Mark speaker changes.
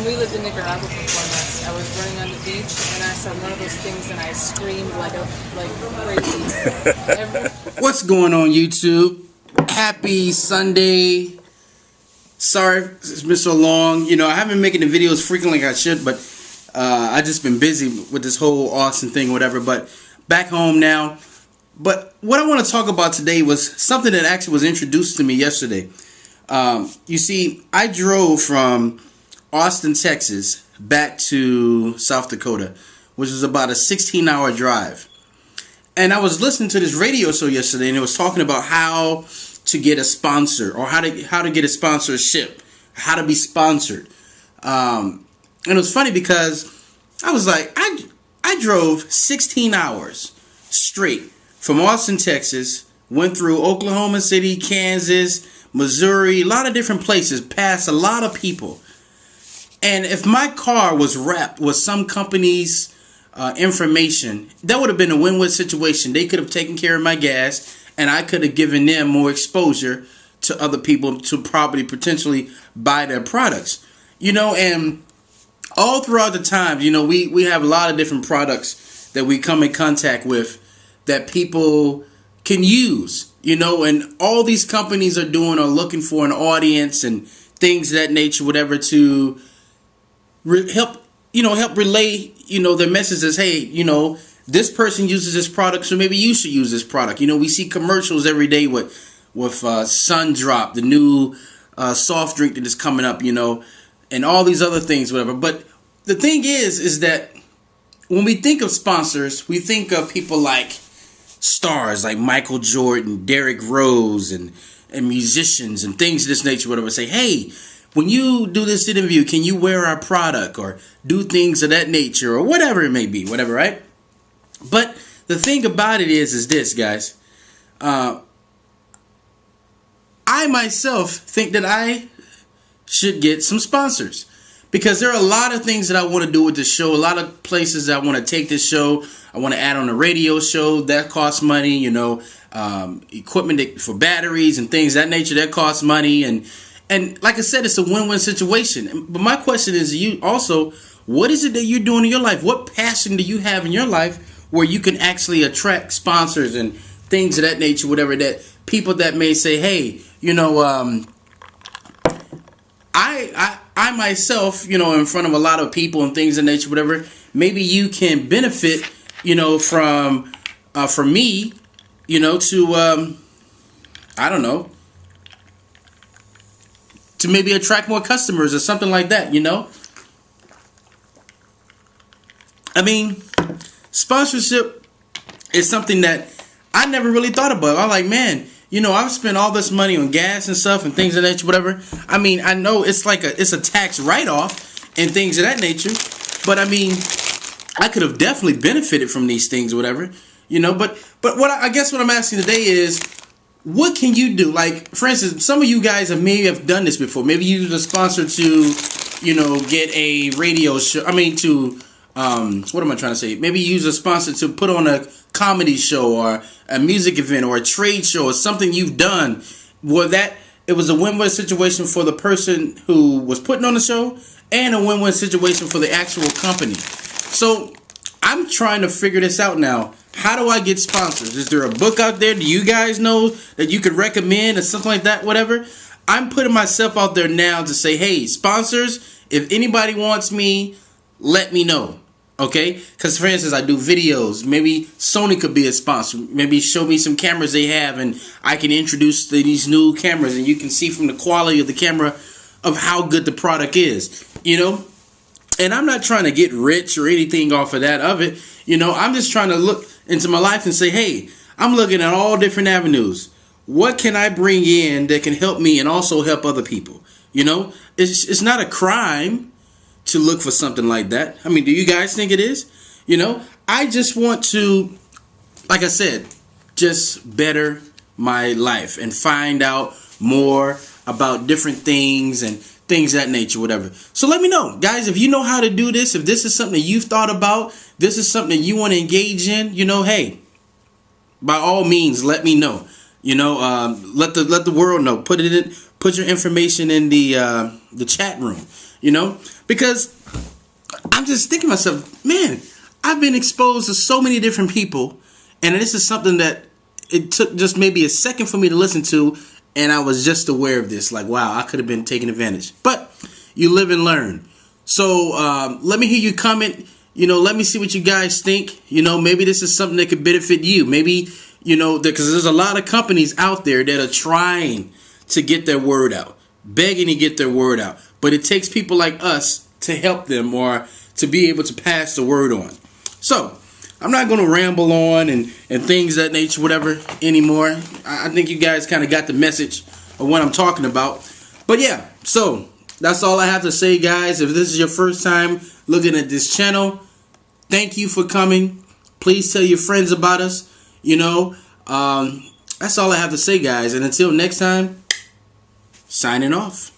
Speaker 1: we lived in Nicaragua for 4 months, I was running on the beach and I saw one of those things and I screamed like crazy.
Speaker 2: What's going on, YouTube? Happy Sunday. Sorry it's been so long. You know, I haven't been making the videos frequently like I should, but I just been busy with this whole Austin thing, whatever. But back home now. But what I want to talk about today was something that actually was introduced to me yesterday. You see, I drove from Austin, Texas, back to South Dakota, which was about a 16-hour drive. And I was listening to this radio show yesterday, and it was talking about how to get a sponsor, or how to get a sponsorship, how to be sponsored. And it was funny because I was like, I drove 16 hours straight from Austin, Texas, went through Oklahoma City, Kansas, Missouri, a lot of different places, past a lot of people. And if my car was wrapped with some company's information, that would have been a win-win situation. They could have taken care of my gas, and I could have given them more exposure to other people to probably potentially buy their products. You know, and all throughout the time, you know, we have a lot of different products that we come in contact with that people can use, you know, and all these companies are looking for an audience and things of that nature, whatever, to help relay, you know, their messages. Hey, you know, this person uses this product, so maybe you should use this product. You know, we see commercials every day with Sundrop, the new soft drink that is coming up, you know, and all these other things, whatever. But the thing is that when we think of sponsors, we think of people like stars like Michael Jordan, Derrick Rose, and musicians and things of this nature, whatever. Say, hey, when you do this interview, can you wear our product or do things of that nature or whatever it may be, whatever, right? But the thing about it is this, guys. I myself think that I should get some sponsors because there are a lot of things that I want to do with this show, a lot of places that I want to take this show. I want to add on a radio show that costs money, you know, equipment for batteries and things of that nature that costs money. And like I said, it's a win-win situation. But my question is, you also, what is it that you're doing in your life? What passion do you have in your life where you can actually attract sponsors and things of that nature, whatever, that people that may say, hey, you know, I myself, you know, in front of a lot of people and things of that nature, whatever, maybe you can benefit, you know, from me, you know, to, I don't know, to maybe attract more customers or something like that, you know. I mean, sponsorship is something that I never really thought about. I'm like, man, you know, I've spent all this money on gas and stuff and things of that nature, whatever. I mean, I know it's like it's a tax write-off and things of that nature, but I mean, I could have definitely benefited from these things, whatever, you know. But what I guess what I'm asking today is, what can you do? Like, for instance, some of you guys maybe have done this before. Maybe you use a sponsor to, you know, get a radio show. I mean, to, what am I trying to say? Maybe you use a sponsor to put on a comedy show or a music event or a trade show or something you've done where that it was a win-win situation for the person who was putting on the show and a win-win situation for the actual company. So I'm trying to figure this out now. How do I get sponsors? Is there a book out there? Do you guys know that you could recommend or something like that? Whatever. I'm putting myself out there now to say, hey, sponsors, if anybody wants me, let me know. Okay? Because, for instance, I do videos. Maybe Sony could be a sponsor. Maybe show me some cameras they have and I can introduce these new cameras and you can see from the quality of the camera of how good the product is. You know? And I'm not trying to get rich or anything off of it. You know, I'm just trying to look into my life and say, hey, I'm looking at all different avenues. What can I bring in that can help me and also help other people? You know, it's not a crime to look for something like that. I mean, do you guys think it is? You know, I just want to, like I said, just better my life and find out more about different things and things of that nature, whatever. So let me know, guys, if you know how to do this, if this is something you've thought about, this is something you want to engage in, you know, hey, by all means, let me know. Let the world know. Put your information in the chat room. Because I'm just thinking to myself, man, I've been exposed to so many different people, and this is something that it took just maybe a second for me to listen to, and I was just aware of this. Like, wow, I could have been taken advantage. But you live and learn. So let me hear you comment. Let me see what you guys think. Maybe this is something that could benefit you. Maybe, because there's a lot of companies out there that are trying to get their word out, begging to get their word out. But it takes people like us to help them or to be able to pass the word on. So I'm not going to ramble on and things of that nature, whatever, anymore. I think you guys kind of got the message of what I'm talking about. But yeah, so that's all I have to say, guys. If this is your first time looking at this channel, thank you for coming. Please tell your friends about us. That's all I have to say, guys. And until next time, signing off.